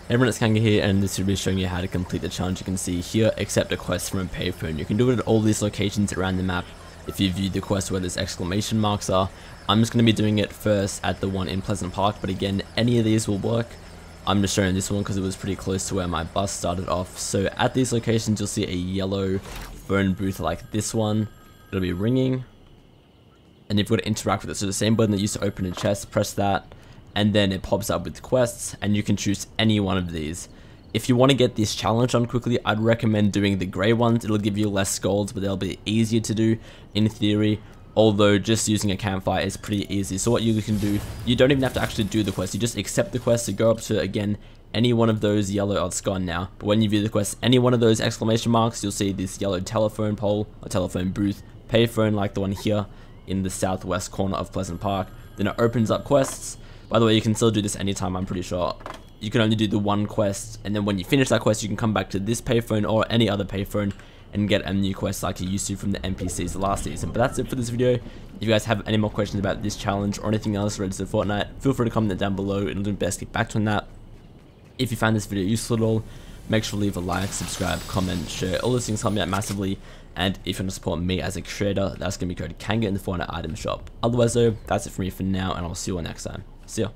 Everyone, it's Kanga here, and this will be showing you how to complete the challenge. You can see here, accept a quest from a payphone. You can do it at all these locations around the map if you view the quest where there's exclamation marks are. I'm just going to be doing it first at the one in Pleasant Park, but again, any of these will work. I'm just showing this one because it was pretty close to where my bus started off. So at these locations, you'll see a yellow phone booth like this one. It'll be ringing, and you've got to interact with it. So the same button that used to open a chest, press that, and then it pops up with quests, and you can choose any one of these. If you want to get this challenge done quickly, I'd recommend doing the grey ones. It'll give you less golds, but they'll be easier to do in theory, although just using a campfire is pretty easy. So what you can do, you don't even have to actually do the quest, you just accept the quest to go up to, again, any one of those yellow, oh, it's gone now, but when you view the quest, any one of those exclamation marks, you'll see this yellow telephone pole, or telephone booth, payphone like the one here in the southwest corner of Pleasant Park. Then it opens up quests. By the way, you can still do this anytime, I'm pretty sure. You can only do the one quest, and then when you finish that quest, you can come back to this payphone or any other payphone and get a new quest like you used to from the NPCs last season. But that's it for this video. If you guys have any more questions about this challenge or anything else related to Fortnite, feel free to comment it down below, and I'll do my best to get back to you on that. If you found this video useful at all, make sure to leave a like, subscribe, comment, share. All those things help me out massively. And if you want to support me as a creator, that's going to be code Kanga in the Fortnite item shop. Otherwise though, that's it from me for now, and I'll see you all next time. See ya.